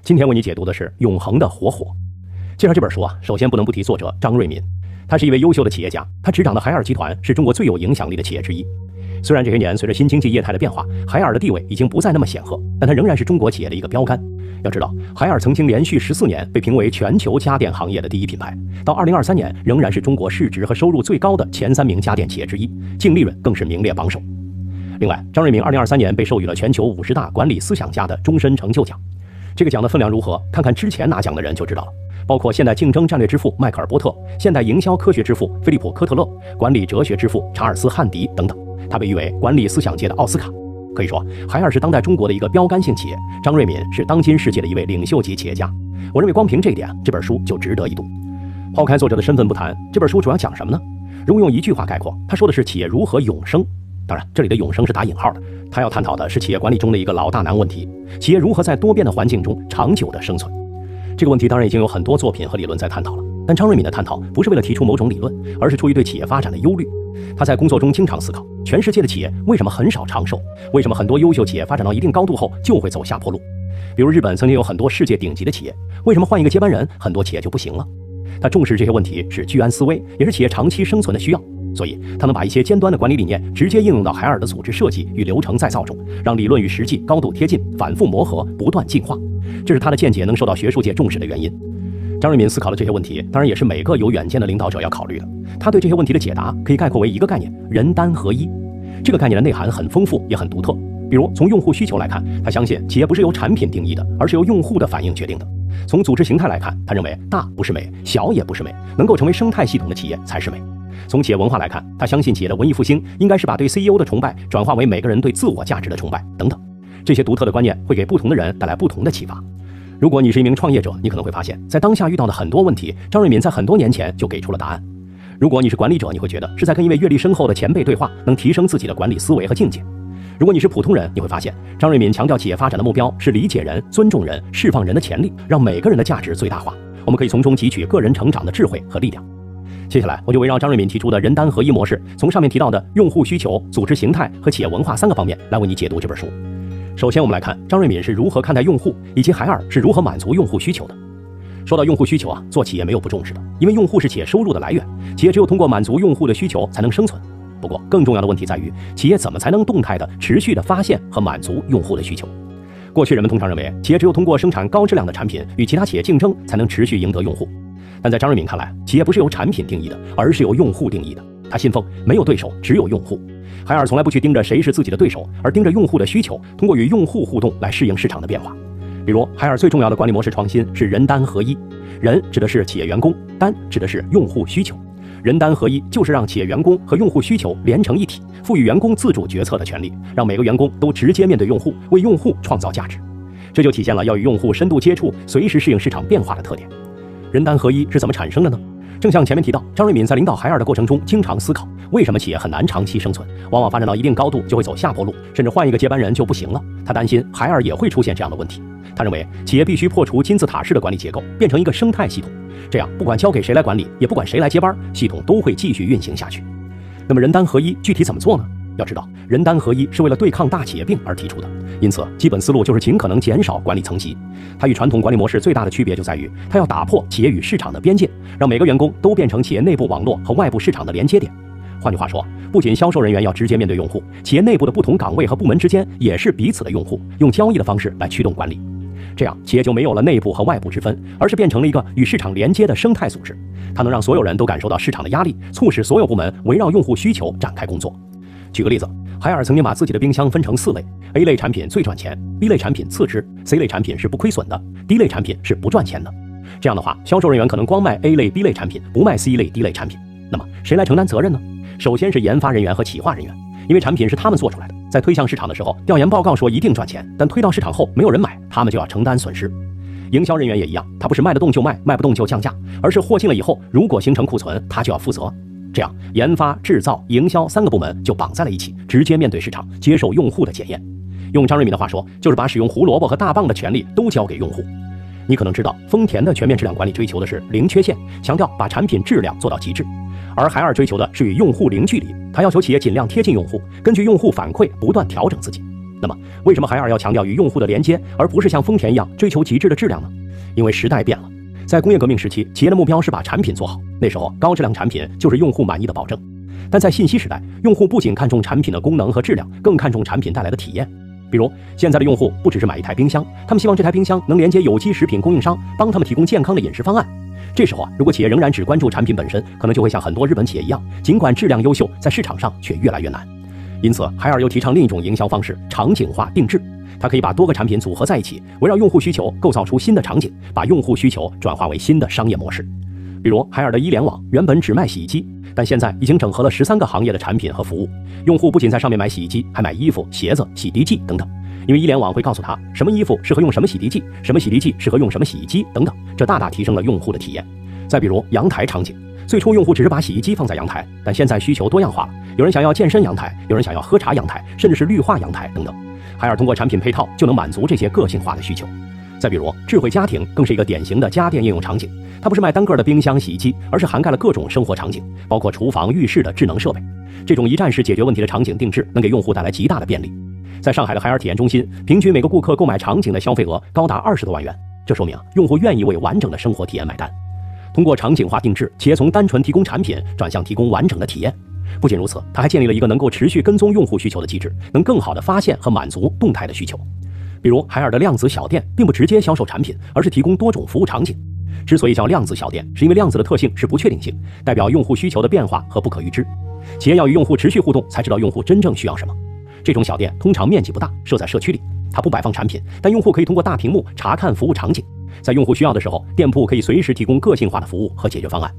今天为你解读的是《永恒的活火》。介绍这本书啊，首先不能不提作者张瑞敏，他是一位优秀的企业家，他执掌的海尔集团是中国最有影响力的企业之一。虽然这些年随着新经济业态的变化，海尔的地位已经不再那么显赫，但它仍然是中国企业的一个标杆。要知道，海尔曾经连续14年被评为全球家电行业的第一品牌，到2023年仍然是中国市值和收入最高的前3名家电企业之一，净利润更是名列榜首。另外，张瑞敏2023年被授予了全球50大管理思想家的终身成就奖。这个奖的分量如何？看看之前拿奖的人就知道了，包括现代竞争战略之父迈克尔·波特、现代营销科学之父菲利普·科特勒、管理哲学之父查尔斯·汉迪等等。他被誉为管理思想界的奥斯卡。可以说，海尔是当代中国的一个标杆性企业，张瑞敏是当今世界的一位领袖级企业家。我认为光凭这一点，这本书就值得一读。抛开作者的身份不谈，这本书主要讲什么呢？如果用一句话概括，他说的是企业如何永生。当然，这里的永生是打引号的，他要探讨的是企业管理中的一个老大难问题：企业如何在多变的环境中长久的生存。这个问题当然已经有很多作品和理论在探讨了，但张瑞敏的探讨不是为了提出某种理论，而是出于对企业发展的忧虑。他在工作中经常思考，全世界的企业为什么很少长寿？为什么很多优秀企业发展到一定高度后就会走下坡路？比如日本曾经有很多世界顶级的企业，为什么换一个接班人，很多企业就不行了？他重视这些问题是居安思危，也是企业长期生存的需要。所以他能把一些尖端的管理理念直接应用到海尔的组织设计与流程再造中，让理论与实际高度贴近，反复磨合，不断进化。这是他的见解能受到学术界重视的原因。张瑞敏思考的这些问题，当然也是每个有远见的领导者要考虑的。他对这些问题的解答可以概括为一个概念：人单合一。这个概念的内涵很丰富，也很独特。比如从用户需求来看，他相信企业不是由产品定义的，而是由用户的反应决定的。从组织形态来看，他认为大不是美，小也不是美，能够成为生态系统的企业才是美。从企业文化来看，他相信企业的文艺复兴应该是把对 CEO 的崇拜转化为每个人对自我价值的崇拜等等。这些独特的观念会给不同的人带来不同的启发。如果你是一名创业者，你可能会发现，在当下遇到的很多问题，张瑞敏在很多年前就给出了答案。如果你是管理者，你会觉得是在跟一位阅历深厚的前辈对话，能提升自己的管理思维和境界。如果你是普通人，你会发现张瑞敏强调企业发展的目标是理解人、尊重人、释放人的潜力，让每个人的价值最大化。我们可以从中汲取个人成长的智慧和力量。接下来我就围绕张瑞敏提出的人单合一模式，从上面提到的用户需求、组织形态和企业文化3个方面来为你解读这本书。首先我们来看张瑞敏是如何看待用户，以及海尔是如何满足用户需求的。说到用户需求啊，做企业没有不重视的，因为用户是企业收入的来源，企业只有通过满足用户的需求才能生存。不过更重要的问题在于，企业怎么才能动态的、持续的发现和满足用户的需求？过去人们通常认为，企业只有通过生产高质量的产品与其他企业竞争，才能持续赢得用户。但在张瑞敏看来，企业不是由产品定义的，而是由用户定义的。他信奉没有对手，只有用户。海尔从来不去盯着谁是自己的对手，而盯着用户的需求，通过与用户互动来适应市场的变化。比如海尔最重要的管理模式创新是人单合一。人指的是企业员工，单指的是用户需求。人单合一就是让企业员工和用户需求连成一体，赋予员工自主决策的权利，让每个员工都直接面对用户，为用户创造价值。这就体现了要与用户深度接触，随时适应市场变化的特点。人单合一是怎么产生的呢？正像前面提到，张瑞敏在领导海尔的过程中经常思考，为什么企业很难长期生存，往往发展到一定高度就会走下坡路，甚至换一个接班人就不行了。他担心海尔也会出现这样的问题。他认为企业必须破除金字塔式的管理结构，变成一个生态系统，这样不管交给谁来管理，也不管谁来接班，系统都会继续运行下去。那么人单合一具体怎么做呢？要知道，人单合一是为了对抗大企业病而提出的，因此基本思路就是尽可能减少管理层级。它与传统管理模式最大的区别就在于，它要打破企业与市场的边界，让每个员工都变成企业内部网络和外部市场的连接点。换句话说，不仅销售人员要直接面对用户，企业内部的不同岗位和部门之间也是彼此的用户，用交易的方式来驱动管理。这样企业就没有了内部和外部之分，而是变成了一个与市场连接的生态组织。它能让所有人都感受到市场的压力，促使所有部门围绕用户需求展开工作。举个例子，海尔曾经把自己的冰箱分成4类， A 类产品最赚钱， B 类产品次之， C 类产品是不亏损的， D 类产品是不赚钱的。这样的话，销售人员可能光卖 A 类 B 类产品，不卖 C 类 D 类产品。那么谁来承担责任呢？首先是研发人员和企划人员，因为产品是他们做出来的，在推向市场的时候，调研报告说一定赚钱，但推到市场后没有人买，他们就要承担损失。营销人员也一样，他不是卖得动就卖，卖不动就降价，而是货进了以后，如果形成库存，他就要负责。这样研发、制造、营销3个部门就绑在了一起，直接面对市场，接受用户的检验。用张瑞敏的话说，就是把使用胡萝卜和大棒的权利都交给用户。你可能知道，丰田的全面质量管理追求的是零缺陷，强调把产品质量做到极致。而海尔追求的是与用户零距离，他要求企业尽量贴近用户，根据用户反馈不断调整自己。那么，为什么海尔要强调与用户的连接，而不是像丰田一样追求极致的质量呢？因为时代变了，在工业革命时期，企业的目标是把产品做好，那时候高质量产品就是用户满意的保证。但在信息时代，用户不仅看重产品的功能和质量，更看重产品带来的体验。比如，现在的用户不只是买一台冰箱，他们希望这台冰箱能连接有机食品供应商，帮他们提供健康的饮食方案。这时候如果企业仍然只关注产品本身，可能就会像很多日本企业一样，尽管质量优秀，在市场上却越来越难。因此，海尔又提倡另一种营销方式——场景化定制。它可以把多个产品组合在一起，围绕用户需求构造出新的场景，把用户需求转化为新的商业模式。比如，海尔的衣联网原本只卖洗衣机，但现在已经整合了13个行业的产品和服务。用户不仅在上面买洗衣机，还买衣服、鞋子、洗涤剂等等。因为衣联网会告诉他什么衣服适合用什么洗涤剂，什么洗涤剂适合用什么洗衣机等等，这大大提升了用户的体验。再比如阳台场景，最初用户只是把洗衣机放在阳台，但现在需求多样化了，有人想要健身阳台，有人想要喝茶阳台，甚至是绿化阳台等等。海尔通过产品配套就能满足这些个性化的需求。再比如智慧家庭更是一个典型的家电应用场景，它不是卖单个的冰箱、洗衣机，而是涵盖了各种生活场景，包括厨房、浴室的智能设备。这种一站式解决问题的场景定制能给用户带来极大的便利。在上海的海尔体验中心，平均每个顾客购买场景的消费额高达20多万元，这说明用户愿意为完整的生活体验买单。通过场景化定制，企业从单纯提供产品转向提供完整的体验。不仅如此，它还建立了一个能够持续跟踪用户需求的机制，能更好地发现和满足动态的需求。比如海尔的量子小店并不直接销售产品，而是提供多种服务场景。之所以叫量子小店，是因为量子的特性是不确定性，代表用户需求的变化和不可预知。企业要与用户持续互动，才知道用户真正需要什么。这种小店通常面积不大，设在社区里，它不摆放产品，但用户可以通过大屏幕查看服务场景。在用户需要的时候，店铺可以随时提供个性化的服务和解决方案。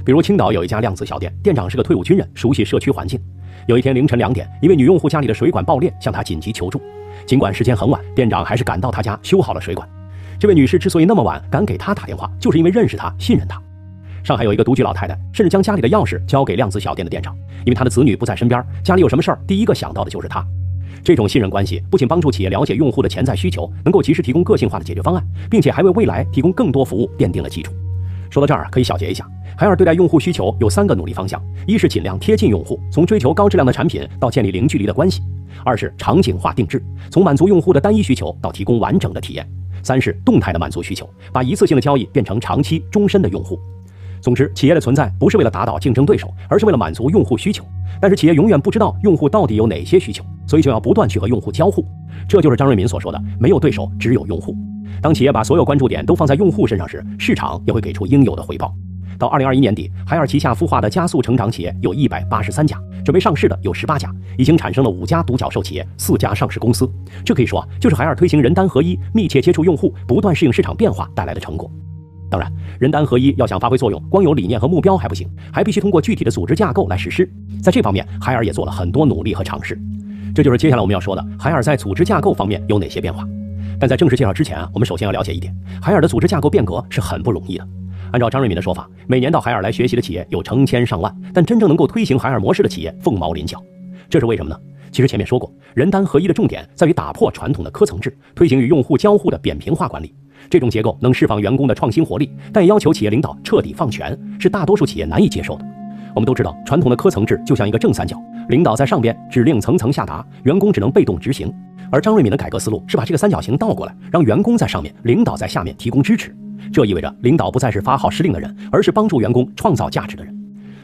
比如青岛有一家量子小店，店长是个退伍军人，熟悉社区环境。有一天凌晨2点，一位女用户家里的水管爆裂，向他紧急求助。尽管时间很晚，店长还是赶到他家修好了水管。这位女士之所以那么晚敢给他打电话，就是因为认识他，信任他。上海有一个独居老太太，甚至将家里的钥匙交给量子小店的店长，因为她的子女不在身边，家里有什么事儿，第一个想到的就是他。这种信任关系不仅帮助企业了解用户的潜在需求，能够及时提供个性化的解决方案，并且还为未来提供更多服务奠定了基础。说到这儿可以小结一下，海尔对待用户需求有3个努力方向：一是尽量贴近用户，从追求高质量的产品到建立零距离的关系；二是场景化定制，从满足用户的单一需求到提供完整的体验；三是动态的满足需求，把一次性的交易变成长期终身的用户。总之，企业的存在不是为了打倒竞争对手，而是为了满足用户需求。但是企业永远不知道用户到底有哪些需求，所以就要不断去和用户交互。这就是张瑞敏所说的没有对手，只有用户。当企业把所有关注点都放在用户身上时，市场也会给出应有的回报。到2021年底，海尔旗下孵化的加速成长企业有183家，准备上市的有18家，已经产生了5家独角兽企业，4家上市公司。这可以说就是海尔推行人单合一、密切接触用户、不断适应市场变化带来的成果。当然，人单合一要想发挥作用，光有理念和目标还不行，还必须通过具体的组织架构来实施。在这方面，海尔也做了很多努力和尝试。这就是接下来我们要说的，海尔在组织架构方面有哪些变化。但在正式介绍之前我们首先要了解一点，海尔的组织架构变革是很不容易的。按照张瑞敏的说法，每年到海尔来学习的企业有成千上万，但真正能够推行海尔模式的企业凤毛麟角。这是为什么呢？其实前面说过，人单合一的重点在于打破传统的科层制，推行与用户交互的扁平化管理。这种结构能释放员工的创新活力，但也要求企业领导彻底放权，是大多数企业难以接受的。我们都知道，传统的科层制就像一个正三角，领导在上边，指令层层下达，员工只能被动执行。而张瑞敏的改革思路是把这个三角形倒过来，让员工在上面，领导在下面提供支持。这意味着领导不再是发号施令的人，而是帮助员工创造价值的人。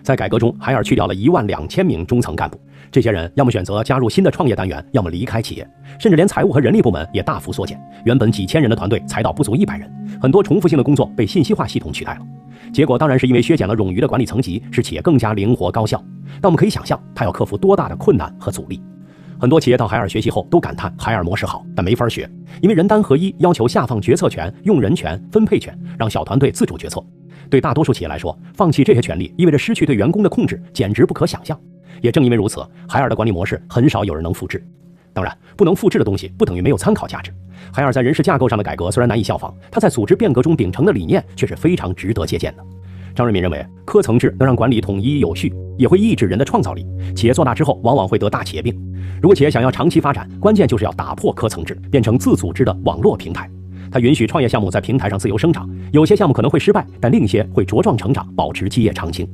在改革中，海尔去掉了12000名中层干部，这些人要么选择加入新的创业单元，要么离开企业，甚至连财务和人力部门也大幅缩减，原本几千人的团队裁到不足100人，很多重复性的工作被信息化系统取代了。结果当然是因为削减了冗余的管理层级，使企业更加灵活高效。但我们可以想象，它要克服多大的困难和阻力。很多企业到海尔学习后都感叹海尔模式好，但没法学，因为人单合一要求下放决策权、用人权、分配权，让小团队自主决策。对大多数企业来说，放弃这些权利意味着失去对员工的控制，简直不可想象。也正因为如此，海尔的管理模式很少有人能复制。当然，不能复制的东西不等于没有参考价值。海尔在人事架构上的改革虽然难以效仿，它在组织变革中秉承的理念却是非常值得借鉴的。张瑞敏认为，科层制能让管理统一有序，也会抑制人的创造力。企业做大之后，往往会得大企业病。如果企业想要长期发展，关键就是要打破科层制，变成自组织的网络平台。它允许创业项目在平台上自由生长，有些项目可能会失败，但另一些会茁壮成长，保持基业长青。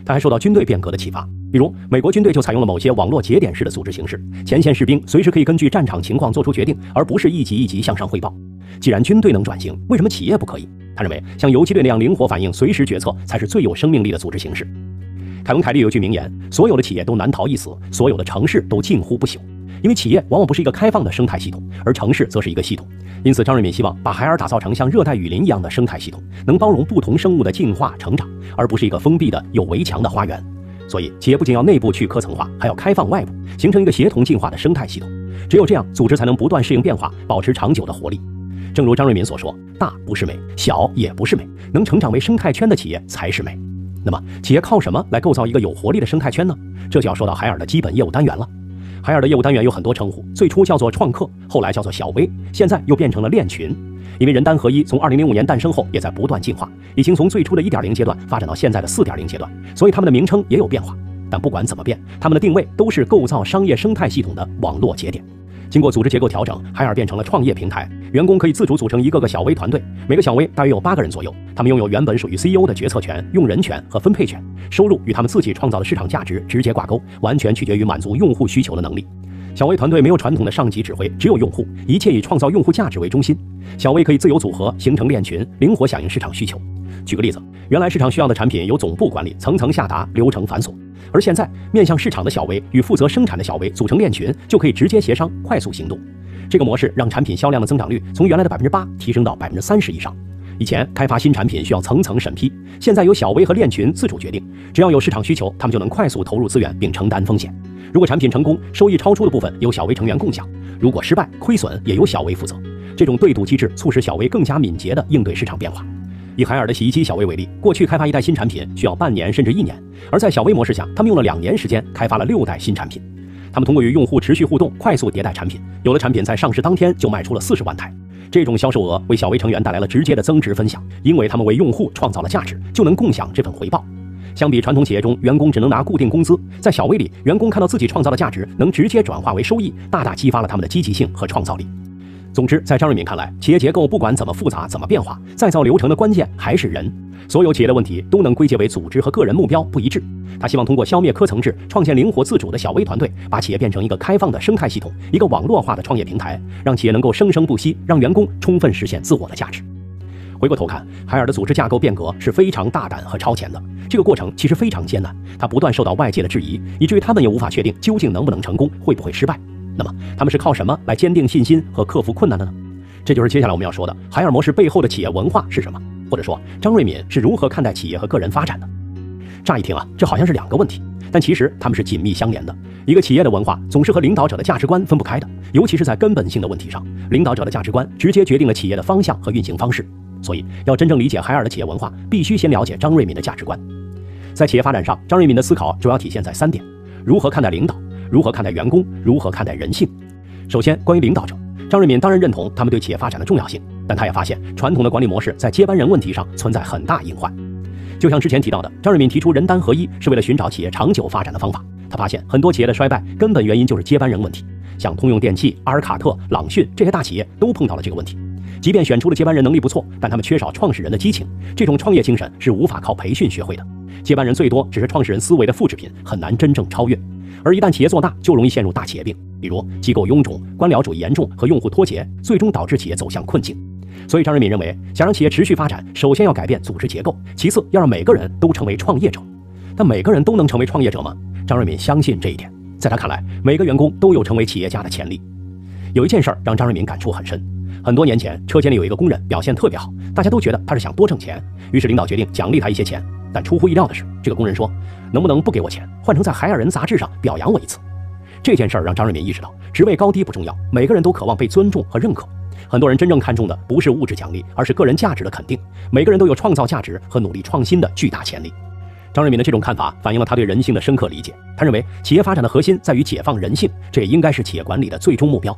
他还受到军队变革的启发，比如美国军队就采用了某些网络节点式的组织形式，前线士兵随时可以根据战场情况做出决定，而不是一级一级向上汇报。既然军队能转型，为什么企业不可以？他认为像游击队那样灵活反应、随时决策才是最有生命力的组织形式。凯文·凯利有句名言：所有的企业都难逃一死，所有的城市都近乎不朽。因为企业往往不是一个开放的生态系统，而城市则是一个系统。因此，张瑞敏希望把海尔打造成像热带雨林一样的生态系统，能包容不同生物的进化成长，而不是一个封闭的有围墙的花园。所以，企业不仅要内部去科层化，还要开放外部，形成一个协同进化的生态系统。只有这样，组织才能不断适应变化，保持长久的活力。正如张瑞敏所说，大不是美，小也不是美，能成长为生态圈的企业才是美。那么，企业靠什么来构造一个有活力的生态圈呢？这就要说到海尔的基本业务单元了。海尔的业务单元有很多称呼，最初叫做创客，后来叫做小微，现在又变成了链群。因为人单合一从2005年诞生后，也在不断进化，已经从最初的 1.0 阶段发展到现在的 4.0 阶段，所以他们的名称也有变化。但不管怎么变，他们的定位都是构造商业生态系统的网络节点。经过组织结构调整，海尔变成了创业平台，员工可以自主组成一个个小微团队，每个小微大约有8个人左右，他们拥有原本属于 CEO 的决策权、用人权和分配权，收入与他们自己创造的市场价值直接挂钩，完全取决于满足用户需求的能力。小微团队没有传统的上级指挥，只有用户，一切以创造用户价值为中心。小微可以自由组合，形成链群，灵活响应市场需求。举个例子，原来市场需要的产品由总部管理，层层下达，流程繁琐。而现在，面向市场的小微与负责生产的小微组成链群，就可以直接协商，快速行动。这个模式让产品销量的增长率从原来的 8% 提升到 30% 以上。以前开发新产品需要层层审批，现在由小微和链群自主决定，只要有市场需求，他们就能快速投入资源并承担风险。如果产品成功，收益超出的部分由小微成员共享；如果失败，亏损也由小微负责。这种对赌机制促使小微更加敏捷地应对市场变化。以海尔的洗衣机小微为例，过去开发一代新产品需要半年甚至1年，而在小微模式下，他们用了2年时间开发了6代新产品。他们通过与用户持续互动，快速迭代产品，有的产品在上市当天就卖出了40万台。这种销售额为小微成员带来了直接的增值分享，因为他们为用户创造了价值，就能共享这份回报。相比传统企业中员工只能拿固定工资，在小微里，员工看到自己创造的价值能直接转化为收益，大大激发了他们的积极性和创造力。总之，在张瑞敏看来，企业结构不管怎么复杂怎么变化，再造流程的关键还是人。所有企业的问题都能归结为组织和个人目标不一致。他希望通过消灭科层制，创建灵活自主的小微团队，把企业变成一个开放的生态系统，一个网络化的创业平台，让企业能够生生不息，让员工充分实现自我的价值。回过头看，海尔的组织架构变革是非常大胆和超前的，这个过程其实非常艰难，它不断受到外界的质疑，以至于他们也无法确定究竟能不能成功，会不会失败。那么他们是靠什么来坚定信心和克服困难的呢？这就是接下来我们要说的海尔模式背后的企业文化是什么，或者说张瑞敏是如何看待企业和个人发展的。乍一听啊，这好像是2个问题，但其实它们是紧密相连的。一个企业的文化总是和领导者的价值观分不开的，尤其是在根本性的问题上，领导者的价值观直接决定了企业的方向和运行方式。所以要真正理解海尔的企业文化，必须先了解张瑞敏的价值观。在企业发展上，张瑞敏的思考主要体现在3点：如何看待领导，如何看待员工，如何看待人性。首先，关于领导者，张瑞敏当然认同他们对企业发展的重要性，但他也发现传统的管理模式在接班人问题上存在很大隐患。就像之前提到的，张瑞敏提出人单合一是为了寻找企业长久发展的方法。他发现很多企业的衰败根本原因就是接班人问题，像通用电气、阿尔卡特、朗讯这些大企业都碰到了这个问题。即便选出的接班人能力不错，但他们缺少创始人的激情，这种创业精神是无法靠培训学会的。接班人最多只是创始人思维的复制品，很难真正超越。而一旦企业做大，就容易陷入大企业病，比如机构臃肿、官僚主义严重和用户脱节，最终导致企业走向困境。所以张瑞敏认为，想让企业持续发展，首先要改变组织结构，其次要让每个人都成为创业者。但每个人都能成为创业者吗？张瑞敏相信这一点。在他看来，每个员工都有成为企业家的潜力。有一件事让张瑞敏感触很深。很多年前，车间里有一个工人表现特别好，大家都觉得他是想多挣钱，于是领导决定奖励他一些钱。但出乎意料的是，这个工人说，能不能不给我钱，换成在海尔人杂志上表扬我一次。这件事让张瑞敏意识到，职位高低不重要，每个人都渴望被尊重和认可。很多人真正看重的不是物质奖励，而是个人价值的肯定。每个人都有创造价值和努力创新的巨大潜力。张瑞敏的这种看法反映了他对人性的深刻理解。他认为企业发展的核心在于解放人性，这也应该是企业管理的最终目标。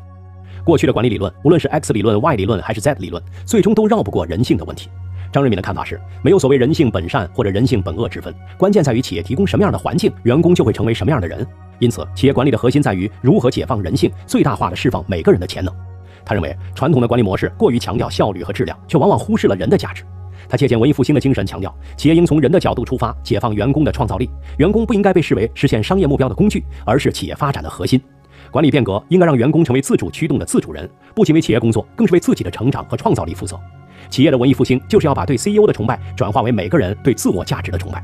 过去的管理理论，无论是 X 理论、Y 理论还是 Z 理论，最终都绕不过人性的问题。张瑞敏的看法是，没有所谓人性本善或者人性本恶之分，关键在于企业提供什么样的环境，员工就会成为什么样的人。因此，企业管理的核心在于如何解放人性，最大化的释放每个人的潜能。他认为，传统的管理模式过于强调效率和质量，却往往忽视了人的价值。他借鉴文艺复兴的精神，强调企业应从人的角度出发，解放员工的创造力。员工不应该被视为实现商业目标的工具，而是企业发展的核心。管理变革应该让员工成为自主驱动的自主人，不仅为企业工作，更是为自己的成长和创造力负责。企业的文艺复兴就是要把对 CEO 的崇拜转化为每个人对自我价值的崇拜。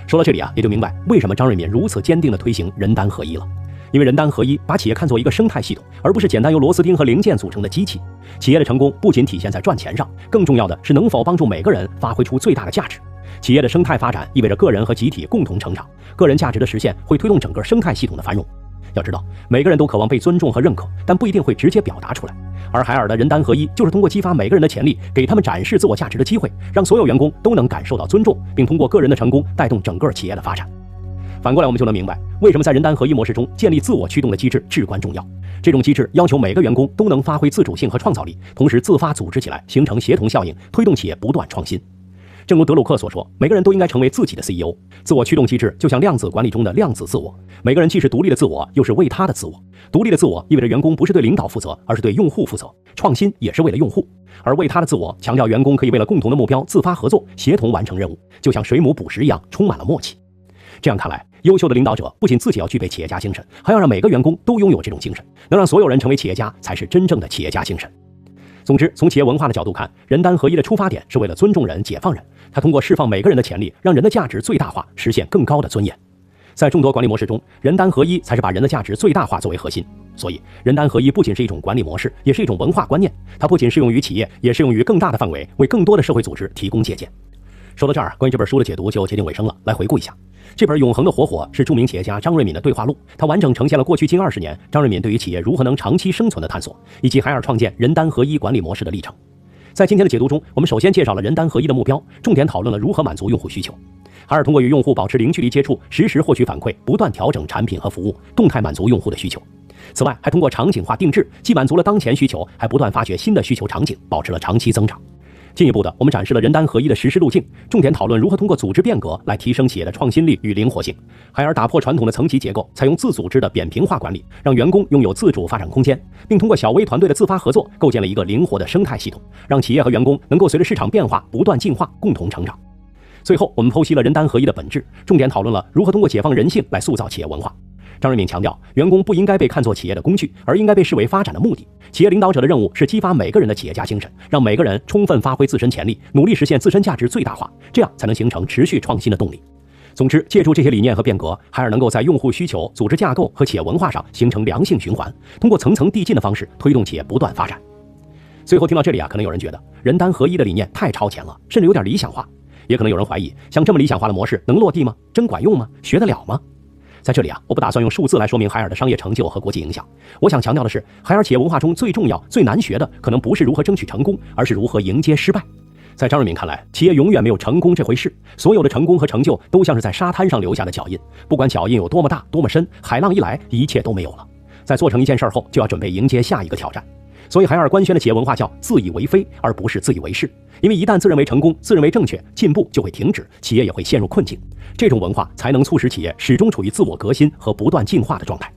说到这里也就明白为什么张瑞敏如此坚定地推行人单合一了。因为人单合一把企业看作一个生态系统，而不是简单由螺丝钉和零件组成的机器。企业的成功不仅体现在赚钱上，更重要的是能否帮助每个人发挥出最大的价值。企业的生态发展意味着个人和集体共同成长，个人价值的实现会推动整个生态系统的繁荣。要知道，每个人都渴望被尊重和认可，但不一定会直接表达出来。而海尔的人单合一就是通过激发每个人的潜力，给他们展示自我价值的机会，让所有员工都能感受到尊重，并通过个人的成功带动整个企业的发展。反过来，我们就能明白为什么在人单合一模式中建立自我驱动的机制至关重要。这种机制要求每个员工都能发挥自主性和创造力，同时自发组织起来，形成协同效应，推动企业不断创新。正如德鲁克所说，每个人都应该成为自己的 CEO。自我驱动机制就像量子管理中的量子自我，每个人既是独立的自我，又是为他的自我。独立的自我意味着员工不是对领导负责，而是对用户负责，创新也是为了用户。而为他的自我强调员工可以为了共同的目标自发合作，协同完成任务，就像水母捕食一样，充满了默契。这样看来，优秀的领导者不仅自己要具备企业家精神，还要让每个员工都拥有这种精神，能让所有人成为企业家，才是真正的企业家精神。总之，从企业文化的角度看，人单合一的出发点是为了尊重人、解放人。它通过释放每个人的潜力，让人的价值最大化，实现更高的尊严。在众多管理模式中，人单合一才是把人的价值最大化作为核心。所以，人单合一不仅是一种管理模式，也是一种文化观念。它不仅适用于企业，也适用于更大的范围，为更多的社会组织提供借鉴。说到这儿，关于这本书的解读就接近尾声了。来回顾一下，这本《永恒的火火》是著名企业家张瑞敏的对话录，它完整呈现了过去近20年张瑞敏对于企业如何能长期生存的探索，以及海尔创建人单合一管理模式的历程。在今天的解读中，我们首先介绍了人单合一的目标，重点讨论了如何满足用户需求。海尔通过与用户保持零距离接触，实时获取反馈，不断调整产品和服务，动态满足用户的需求。此外，还通过场景化定制，既满足了当前需求，还不断发掘新的需求场景，保持了长期增长。进一步的，我们展示了人单合一的实施路径，重点讨论如何通过组织变革来提升企业的创新力与灵活性。海尔打破传统的层级结构，采用自组织的扁平化管理，让员工拥有自主发展空间，并通过小微团队的自发合作，构建了一个灵活的生态系统，让企业和员工能够随着市场变化不断进化，共同成长。最后，我们剖析了人单合一的本质，重点讨论了如何通过解放人性来塑造企业文化。张瑞敏强调，员工不应该被看作企业的工具，而应该被视为发展的目的。企业领导者的任务是激发每个人的企业家精神，让每个人充分发挥自身潜力，努力实现自身价值最大化，这样才能形成持续创新的动力。总之，借助这些理念和变革，海尔能够在用户需求、组织架构和企业文化上形成良性循环，通过层层递进的方式推动企业不断发展。最后听到这里可能有人觉得人单合一的理念太超前了，甚至有点理想化，也可能有人怀疑，像这么理想化的模式能落地吗？真管用吗？学得了吗？在这里我不打算用数字来说明海尔的商业成就和国际影响。我想强调的是，海尔企业文化中最重要、最难学的，可能不是如何争取成功，而是如何迎接失败。在张瑞敏看来，企业永远没有成功这回事，所有的成功和成就都像是在沙滩上留下的脚印，不管脚印有多么大、多么深，海浪一来，一切都没有了。在做成一件事后，就要准备迎接下一个挑战。所以海尔官宣的企业文化叫自以为非，而不是自以为是。因为一旦自认为成功、自认为正确，进步就会停止，企业也会陷入困境。这种文化才能促使企业始终处于自我革新和不断进化的状态。